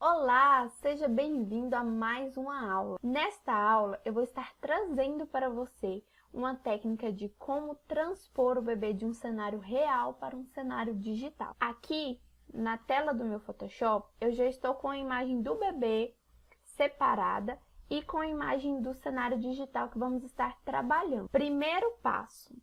Olá, seja bem-vindo a mais uma aula. Nesta aula, eu vou estar trazendo para você uma técnica de como transpor o bebê de um cenário real para um cenário digital. Aqui, na tela do meu Photoshop, eu já estou com a imagem do bebê separada e com a imagem do cenário digital que vamos estar trabalhando. Primeiro passo.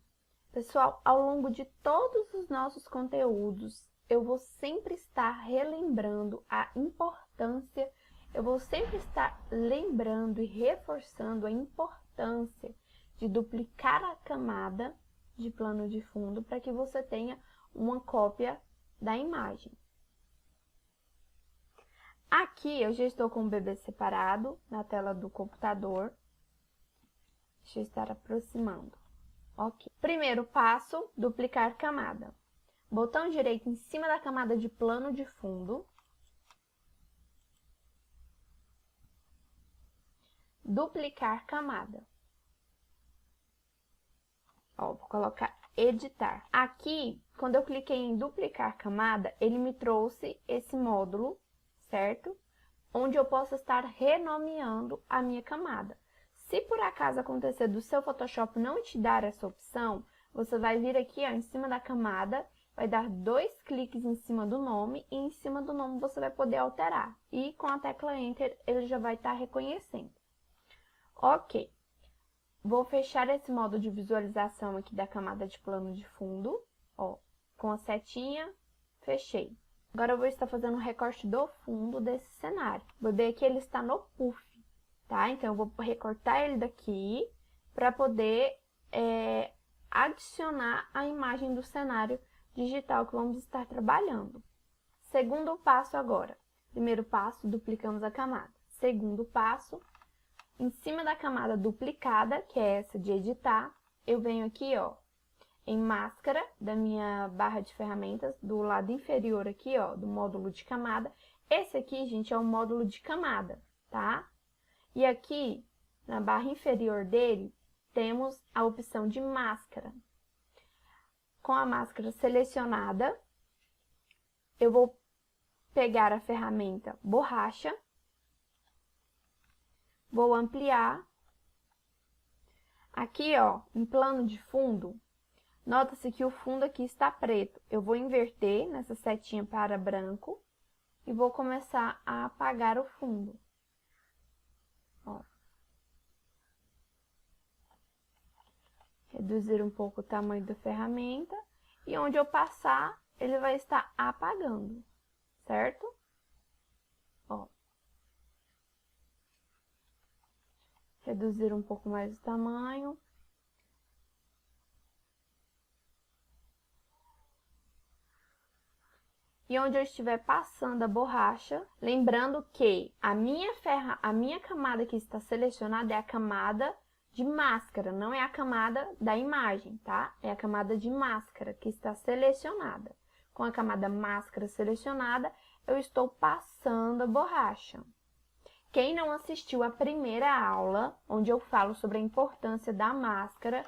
Pessoal, ao longo de todos os nossos conteúdos, eu vou sempre estar relembrando a importância, eu vou sempre estar lembrando e reforçando a importância de duplicar a camada de plano de fundo para que você tenha uma cópia da imagem. Aqui eu já estou com o bebê separado na tela do computador. Deixa eu estar aproximando. Ok. Primeiro passo, duplicar camada. Botão direito em cima da camada de plano de fundo. Duplicar camada. Ó, vou colocar editar. Aqui, quando eu cliquei em duplicar camada, ele me trouxe esse módulo, certo? Onde eu posso estar renomeando a minha camada. Se por acaso acontecer do seu Photoshop não te dar essa opção, você vai vir aqui ó, em cima da camada, vai dar 2 cliques em cima do nome e em cima do nome você vai poder alterar. E com a tecla Enter ele já vai estar reconhecendo. Ok. Vou fechar esse modo de visualização aqui da camada de plano de fundo, ó, com a setinha, fechei. Agora eu vou estar fazendo um recorte do fundo desse cenário. O bebê aqui ele está no puff, tá? Então eu vou recortar ele daqui para poder adicionar a imagem do cenário digital que vamos estar trabalhando. Segundo passo agora. Primeiro passo, duplicamos a camada. Segundo passo, em cima da camada duplicada, que é essa de editar, eu venho aqui, ó, em máscara da minha barra de ferramentas, do lado inferior aqui, ó, do módulo de camada. Esse aqui, gente, é o módulo de camada, tá? E aqui, na barra inferior dele, temos a opção de máscara. Com a máscara selecionada, eu vou pegar a ferramenta borracha, vou ampliar. Aqui, ó, em plano de fundo, nota-se que o fundo aqui está preto. Eu vou inverter nessa setinha para branco e vou começar a apagar o fundo. Ó. Reduzir um pouco o tamanho da ferramenta e onde eu passar, ele vai estar apagando, certo? Ó. Reduzir um pouco mais o tamanho. E onde eu estiver passando a borracha, lembrando que a minha camada que está selecionada é a camada de máscara, não é a camada da imagem, tá? É a camada de máscara que está selecionada. Com a camada máscara selecionada, eu estou passando a borracha. Quem não assistiu a primeira aula, onde eu falo sobre a importância da máscara,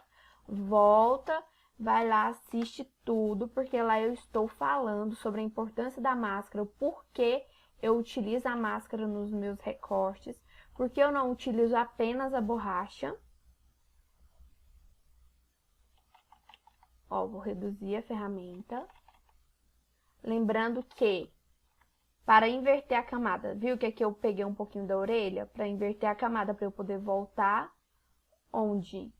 volta, vai lá, assiste tudo, porque lá eu estou falando sobre a importância da máscara, o porquê eu utilizo a máscara nos meus recortes, porque eu não utilizo apenas a borracha. Ó, vou reduzir a ferramenta. Lembrando que, para inverter a camada, viu que aqui eu peguei um pouquinho da orelha? Para inverter a camada, para eu poder voltar onde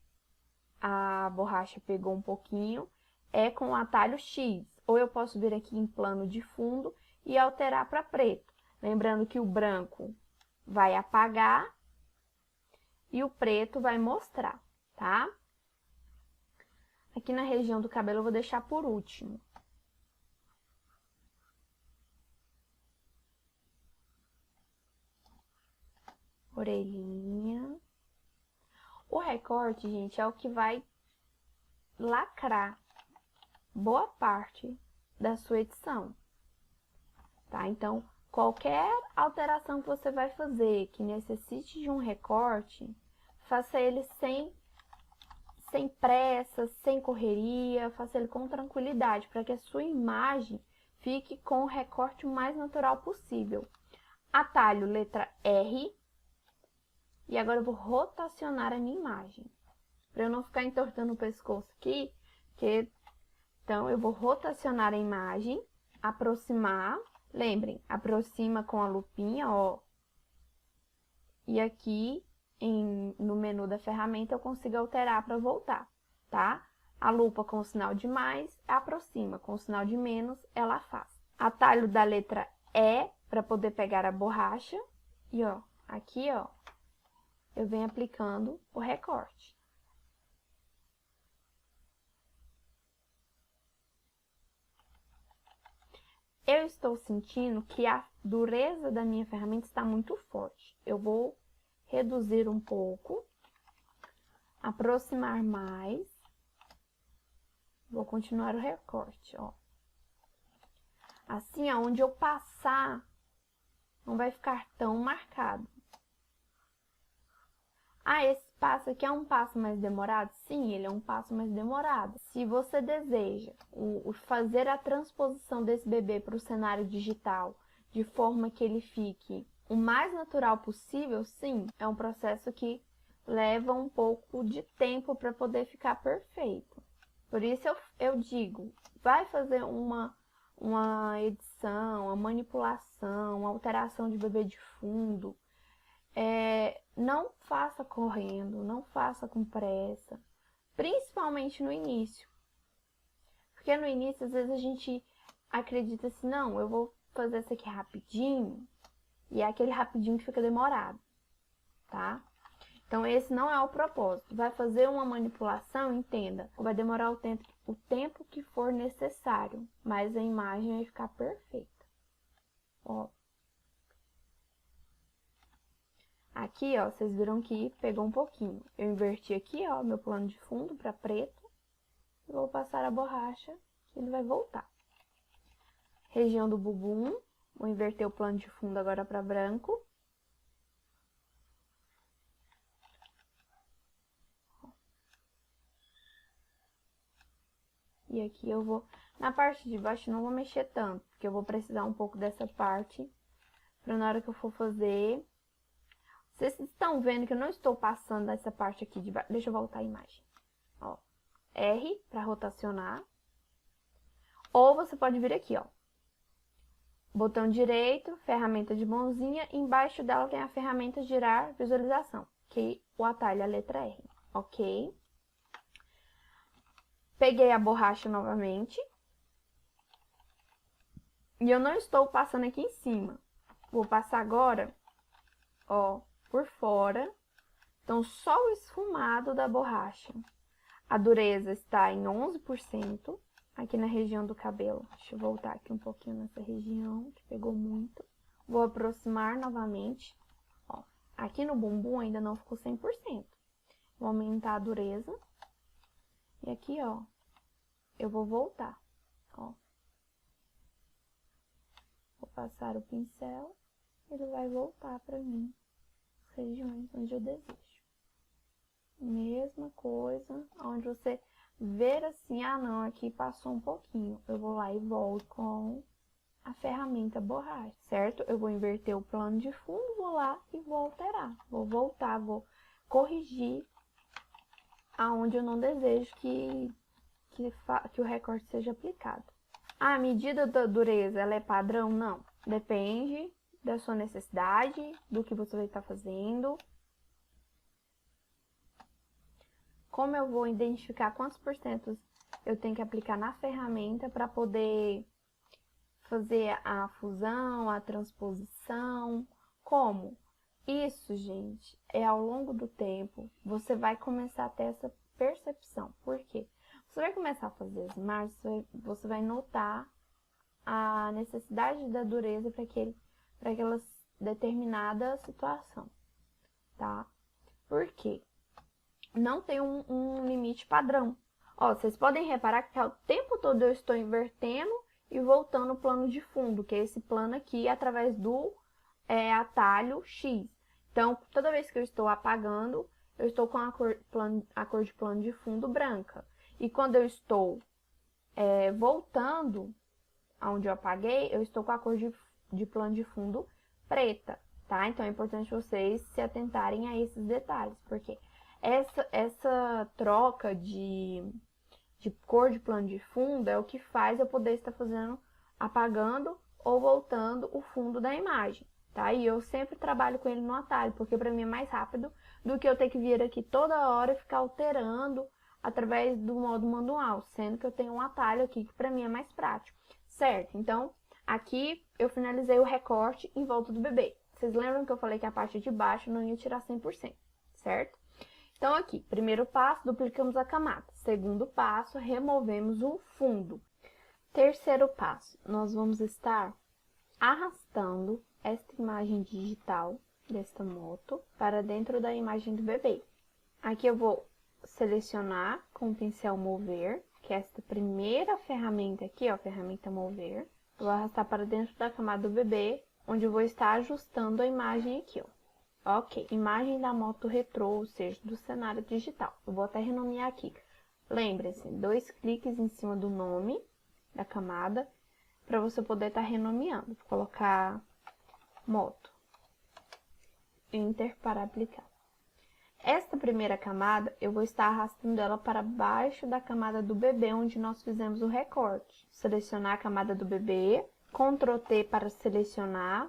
a borracha pegou um pouquinho, é com o atalho X. Ou eu posso vir aqui em plano de fundo e alterar para preto. Lembrando que o branco vai apagar e o preto vai mostrar, tá? Aqui na região do cabelo eu vou deixar por último. Orelhinha. O recorte, gente, é o que vai lacrar boa parte da sua edição, tá? Então, qualquer alteração que você vai fazer que necessite de um recorte, faça ele sem pressa, sem correria, faça ele com tranquilidade, para que a sua imagem fique com o recorte o mais natural possível. Atalho letra R. E agora eu vou rotacionar a minha imagem. Para eu não ficar entortando o pescoço aqui, então eu vou rotacionar a imagem, aproximar. Lembrem, aproxima com a lupinha, ó. E aqui no menu da ferramenta eu consigo alterar para voltar, tá? A lupa com o sinal de mais, aproxima. Com o sinal de menos, ela afasta. Atalho da letra E para poder pegar a borracha. E ó, aqui ó, eu venho aplicando o recorte. Eu estou sentindo que a dureza da minha ferramenta está muito forte. Eu vou reduzir um pouco, aproximar mais. Vou continuar o recorte, ó. Assim, aonde eu passar, não vai ficar tão marcado. Ah, esse passo aqui é um passo mais demorado? Sim, ele é um passo mais demorado. Se você deseja fazer a transposição desse bebê para o cenário digital de forma que ele fique o mais natural possível, sim, é um processo que leva um pouco de tempo para poder ficar perfeito. Por isso eu digo, vai fazer uma edição, uma manipulação, uma alteração de bebê de fundo. Não faça correndo, não faça com pressa, principalmente no início. Porque no início, às vezes, a gente acredita assim, não, eu vou fazer isso aqui rapidinho, e é aquele rapidinho que fica demorado, tá? Então, esse não é o propósito. Vai fazer uma manipulação, entenda, vai demorar o tempo que for necessário, mas a imagem vai ficar perfeita. Ó. Aqui, ó, vocês viram que pegou um pouquinho. Eu inverti aqui, ó, meu plano de fundo para preto. E vou passar a borracha, que ele vai voltar. Região do bumbum. Vou inverter o plano de fundo agora para branco. E aqui eu vou... Na parte de baixo não vou mexer tanto, porque eu vou precisar um pouco dessa parte. Para na hora que eu for fazer... Vocês estão vendo que eu não estou passando essa parte aqui de baixo. Deixa eu voltar a imagem. Ó, R para rotacionar. Ou você pode vir aqui, ó. Botão direito, ferramenta de mãozinha. Embaixo dela tem a ferramenta girar visualização, que o atalho é a letra R. Ok? Peguei a borracha novamente. E eu não estou passando aqui em cima. Vou passar agora, ó, por fora. Então, só o esfumado da borracha. A dureza está em 11%, aqui na região do cabelo. Deixa eu voltar aqui um pouquinho nessa região, que pegou muito. Vou aproximar novamente. Ó, aqui no bumbum ainda não ficou 100%. Vou aumentar a dureza. E aqui, ó, eu vou voltar, ó. Vou passar o pincel, ele vai voltar pra mim. Regiões onde eu desejo. Mesma coisa, onde você ver assim, ah não, aqui passou um pouquinho. Eu vou lá e volto com a ferramenta borracha, certo? Eu vou inverter o plano de fundo, vou lá e vou alterar. Vou voltar, vou corrigir aonde eu não desejo que o recorte seja aplicado. A medida da dureza, ela é padrão? Não. Depende da sua necessidade, do que você vai estar fazendo. Como eu vou identificar quantos porcentos eu tenho que aplicar na ferramenta para poder fazer a fusão, a transposição? Como? Isso, gente, é ao longo do tempo, você vai começar a ter essa percepção. Por quê? Você vai começar a fazer as margens, você vai notar a necessidade da dureza para aquela determinada situação, tá? Por quê? Não tem um limite padrão. Ó, vocês podem reparar que o tempo todo eu estou invertendo e voltando o plano de fundo, que é esse plano aqui, através do atalho X. Então, toda vez que eu estou apagando, eu estou com a cor de plano de fundo branca. E quando eu estou voltando aonde eu apaguei, eu estou com a cor de plano de fundo preta, tá? Então, é importante vocês se atentarem a esses detalhes, porque essa troca de cor de plano de fundo é o que faz eu poder estar fazendo, apagando ou voltando o fundo da imagem, tá? E eu sempre trabalho com ele no atalho, porque para mim é mais rápido do que eu ter que vir aqui toda hora e ficar alterando através do modo manual, sendo que eu tenho um atalho aqui que para mim é mais prático, certo? Então, aqui eu finalizei o recorte em volta do bebê. Vocês lembram que eu falei que a parte de baixo não ia tirar 100%, certo? Então, aqui, primeiro passo, duplicamos a camada. Segundo passo, removemos o fundo. Terceiro passo, nós vamos estar arrastando esta imagem digital desta moto para dentro da imagem do bebê. Aqui eu vou selecionar com o pincel mover, que é esta primeira ferramenta aqui, ó, ferramenta mover. Eu vou arrastar para dentro da camada do bebê, onde eu vou estar ajustando a imagem aqui, ó. Ok, imagem da moto retrô, ou seja, do cenário digital. Eu vou até renomear aqui. Lembre-se, 2 cliques em cima do nome da camada, para você poder estar renomeando. Vou colocar moto. Enter para aplicar. Esta primeira camada, eu vou estar arrastando ela para baixo da camada do bebê, onde nós fizemos o recorte. Selecionar a camada do bebê, Ctrl T para selecionar,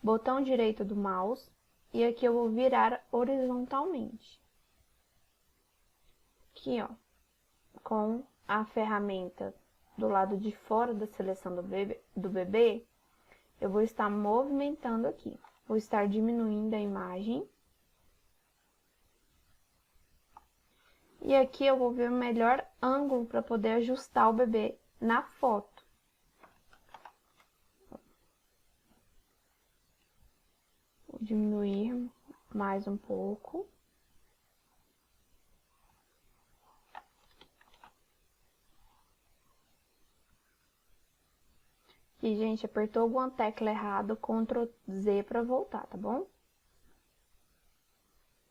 botão direito do mouse, e aqui eu vou virar horizontalmente. Aqui, ó, com a ferramenta do lado de fora da seleção do bebê, eu vou estar movimentando aqui. Vou estar diminuindo a imagem. E aqui eu vou ver o melhor ângulo para poder ajustar o bebê na foto. Vou diminuir mais um pouco. E, gente, apertou alguma tecla errada, Ctrl Z para voltar, tá bom?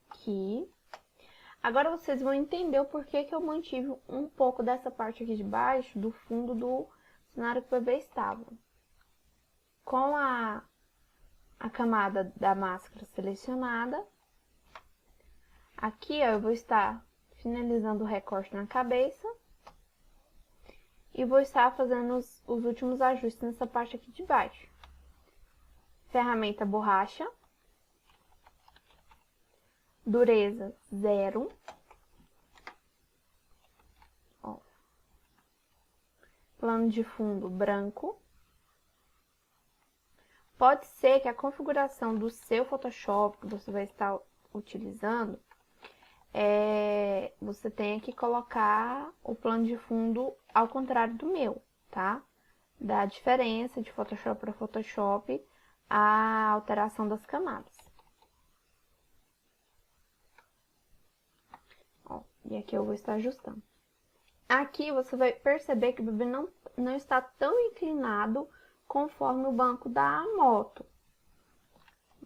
Aqui. Agora vocês vão entender o porquê que eu mantive um pouco dessa parte aqui de baixo, do fundo do cenário que o bebê estava. Com a camada da máscara selecionada, aqui, ó, eu vou estar finalizando o recorte na cabeça. E vou estar fazendo os últimos ajustes nessa parte aqui de baixo. Ferramenta borracha. Dureza 0. Ó. Plano de fundo branco. Pode ser que a configuração do seu Photoshop que você vai estar utilizando, você tenha que colocar o plano de fundo ao contrário do meu, tá? Da diferença de Photoshop para Photoshop, a alteração das camadas. Ó, e aqui eu vou estar ajustando. Aqui você vai perceber que o bebê não está tão inclinado conforme o banco da moto.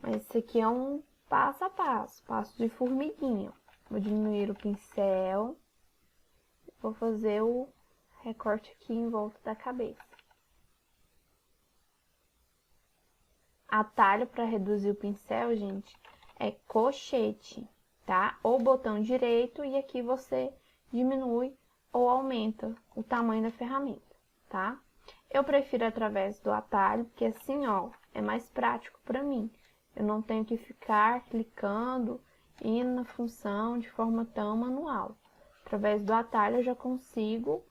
Mas isso aqui é um passo a passo, passo de formiguinha. Vou diminuir o pincel. Vou fazer o recorte aqui em volta da cabeça. Atalho para reduzir o pincel, gente, é colchete, tá? Ou botão direito e aqui você diminui ou aumenta o tamanho da ferramenta, tá? Eu prefiro através do atalho, porque assim, ó, é mais prático para mim. Eu não tenho que ficar clicando e indo na função de forma tão manual. Através do atalho eu já consigo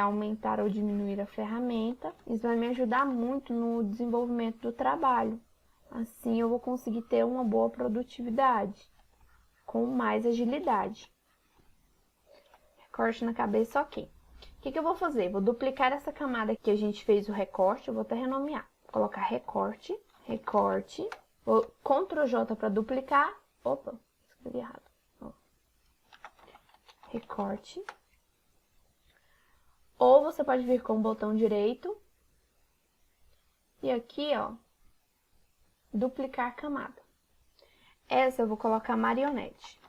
aumentar ou diminuir a ferramenta. Isso vai me ajudar muito no desenvolvimento do trabalho. Assim eu vou conseguir ter uma boa produtividade, com mais agilidade. Recorte na cabeça, ok. O que eu vou fazer? Vou duplicar essa camada que a gente fez o recorte, eu vou até renomear. Vou colocar recorte, recorte, vou Ctrl J para duplicar. Opa, escrevi errado. Ó. Recorte. Ou você pode vir com o botão direito. E aqui, ó, duplicar camada. Essa eu vou colocar marionete.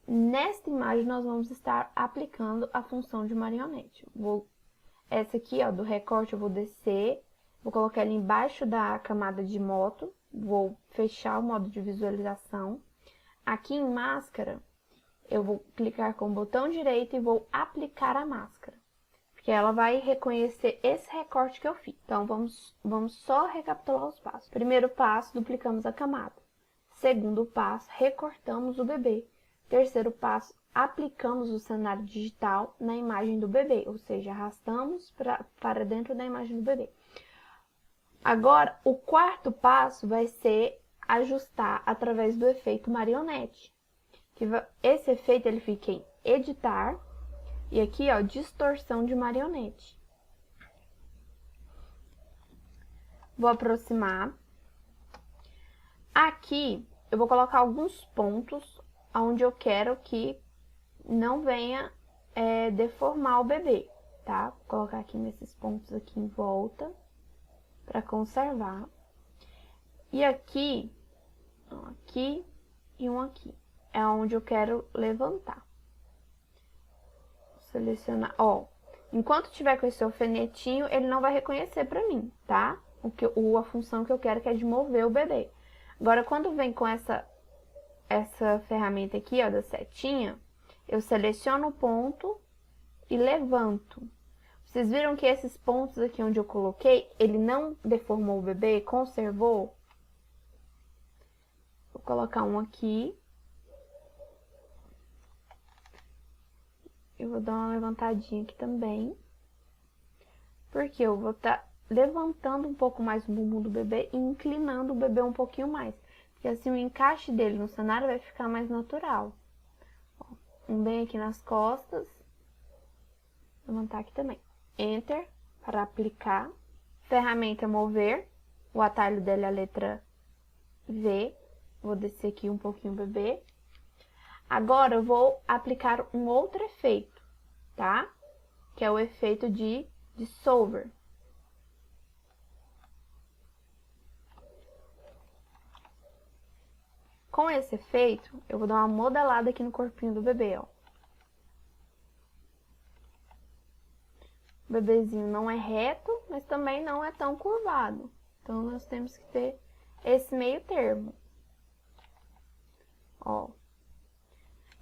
Nesta imagem, nós vamos estar aplicando a função de marionete. Essa aqui, ó, do recorte, eu vou descer Vou colocar ele embaixo da camada de moto. Vou fechar o modo de visualização. Aqui em máscara, eu vou clicar com o botão direito e vou aplicar a máscara. Porque ela vai reconhecer esse recorte que eu fiz. Então, vamos só recapitular os passos. Primeiro passo, duplicamos a camada. Segundo passo, recortamos o bebê. Terceiro passo, aplicamos o cenário digital na imagem do bebê, ou seja, arrastamos para dentro da imagem do bebê. Agora, o quarto passo vai ser ajustar através do efeito marionete. Esse efeito ele fica em editar e aqui, ó, distorção de marionete. Vou aproximar. Aqui, eu vou colocar alguns pontos onde eu quero que não venha deformar o bebê, tá? Vou colocar aqui nesses pontos aqui em volta para conservar. E aqui, aqui e um aqui, é onde eu quero levantar. Selecionar, ó, enquanto tiver com esse alfinetinho, ele não vai reconhecer para mim, tá? A função que eu quero que é de mover o bebê. Agora, quando vem com essa ferramenta aqui, ó, da setinha, eu seleciono o ponto e levanto. Vocês viram que esses pontos aqui onde eu coloquei, ele não deformou o bebê, conservou? Vou colocar um aqui. Eu vou dar uma levantadinha aqui também. Porque eu vou estar levantando um pouco mais o bumbum do bebê e inclinando o bebê um pouquinho mais. Porque assim o encaixe dele no cenário vai ficar mais natural. Um bem aqui nas costas. Vou levantar aqui também. Enter para aplicar. Ferramenta mover. O atalho dela é a letra V. Vou descer aqui um pouquinho o bebê. Agora eu vou aplicar um outro efeito, tá? Que é o efeito de dissolver. Com esse efeito, eu vou dar uma modelada aqui no corpinho do bebê, ó. O bebezinho não é reto, mas também não é tão curvado. Então, nós temos que ter esse meio termo. Ó.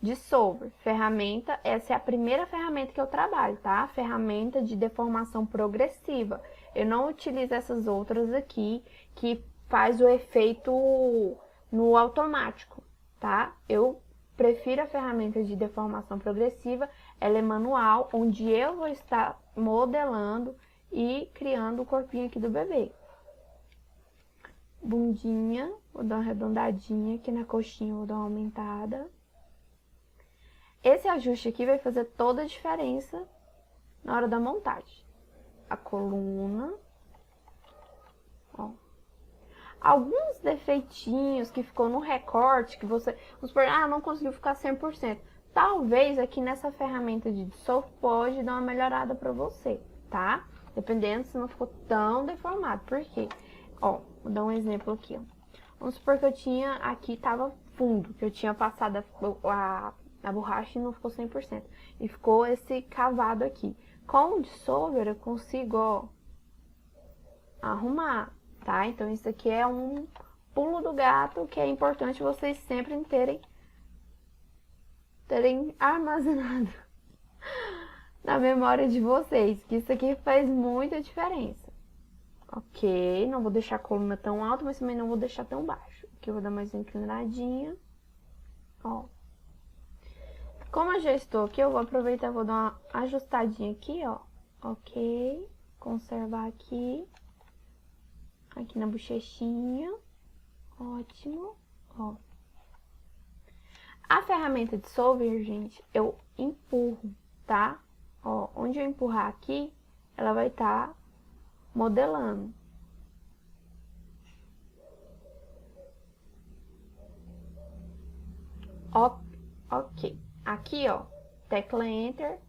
Dissolver, ferramenta, essa é a primeira ferramenta que eu trabalho, tá? Ferramenta de deformação progressiva. Eu não utilizo essas outras aqui, que faz o efeito no automático, tá? Eu prefiro a ferramenta de deformação progressiva, ela é manual, onde eu vou estar modelando e criando o corpinho aqui do bebê. Bundinha, vou dar uma arredondadinha aqui na coxinha, vou dar uma aumentada. Esse ajuste aqui vai fazer toda a diferença na hora da montagem. A coluna. Ó. Alguns defeitinhos que ficou no recorte, que você... Vamos supor, não conseguiu ficar 100%. Talvez aqui nessa ferramenta de dissolve pode dar uma melhorada pra você, tá? Dependendo se não ficou tão deformado. Por quê? Ó, vou dar um exemplo aqui, ó. Vamos supor que eu tinha... Aqui tava fundo, que eu tinha passado a borracha e não ficou 100%. E ficou esse cavado aqui. Com o dissolver eu consigo, ó, arrumar, tá? Então, isso aqui é um pulo do gato que é importante vocês sempre terem armazenado na memória de vocês. Que isso aqui faz muita diferença. Ok, não vou deixar a coluna tão alta, mas também não vou deixar tão baixo. Aqui eu vou dar mais uma inclinadinha. Ó. Como eu já estou aqui, eu vou aproveitar e vou dar uma ajustadinha aqui, ó. Ok. Conservar aqui. Aqui na bochechinha. Ótimo. Ó. A ferramenta dissolver, gente, eu empurro, tá? Ó, onde eu empurrar aqui, ela vai estar modelando. Ok. Aqui, ó, tecla Enter,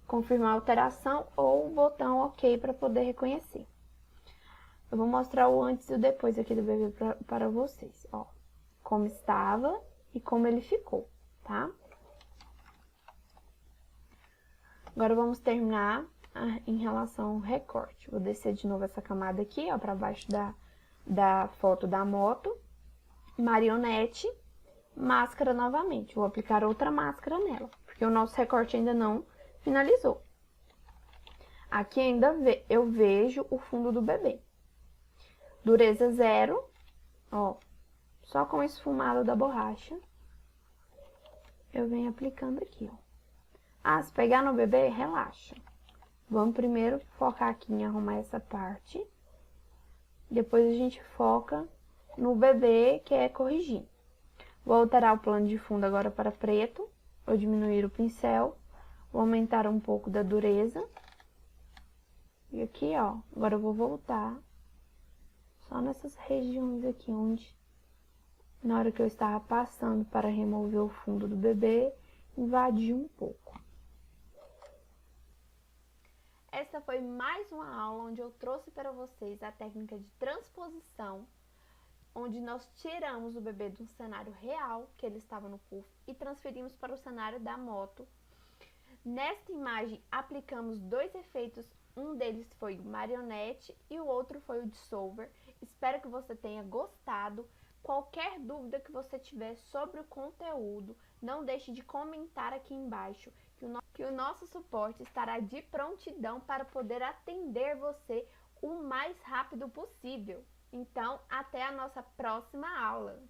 confirmar a alteração ou botão OK para poder reconhecer. Eu vou mostrar o antes e o depois aqui do bebê para vocês, ó. Como estava e como ele ficou, tá? Agora vamos terminar em relação ao recorte. Vou descer de novo essa camada aqui, ó, pra baixo da foto da moto. Marionete, máscara novamente. Vou aplicar outra máscara nela, porque o nosso recorte ainda não finalizou. Aqui ainda eu vejo o fundo do bebê. Dureza 0, ó, só com o esfumado da borracha. Eu venho aplicando aqui, ó. Ah, se pegar no bebê, relaxa. Vamos primeiro focar aqui em arrumar essa parte. Depois a gente foca no bebê, que é corrigir. Vou alterar o plano de fundo agora para preto. Vou diminuir o pincel. Vou aumentar um pouco da dureza. E aqui, ó, agora eu vou voltar só nessas regiões aqui, onde, na hora que eu estava passando para remover o fundo do bebê, invadiu um pouco. Essa foi mais uma aula onde eu trouxe para vocês a técnica de transposição, onde nós tiramos o bebê de um cenário real, que ele estava no puff, e transferimos para o cenário da moto. Nesta imagem, aplicamos 2 efeitos, um deles foi o marionete e o outro foi o dissolver. Espero que você tenha gostado. Qualquer dúvida que você tiver sobre o conteúdo, não deixe de comentar aqui embaixo, que o nosso suporte estará de prontidão para poder atender você o mais rápido possível. Então, até a nossa próxima aula!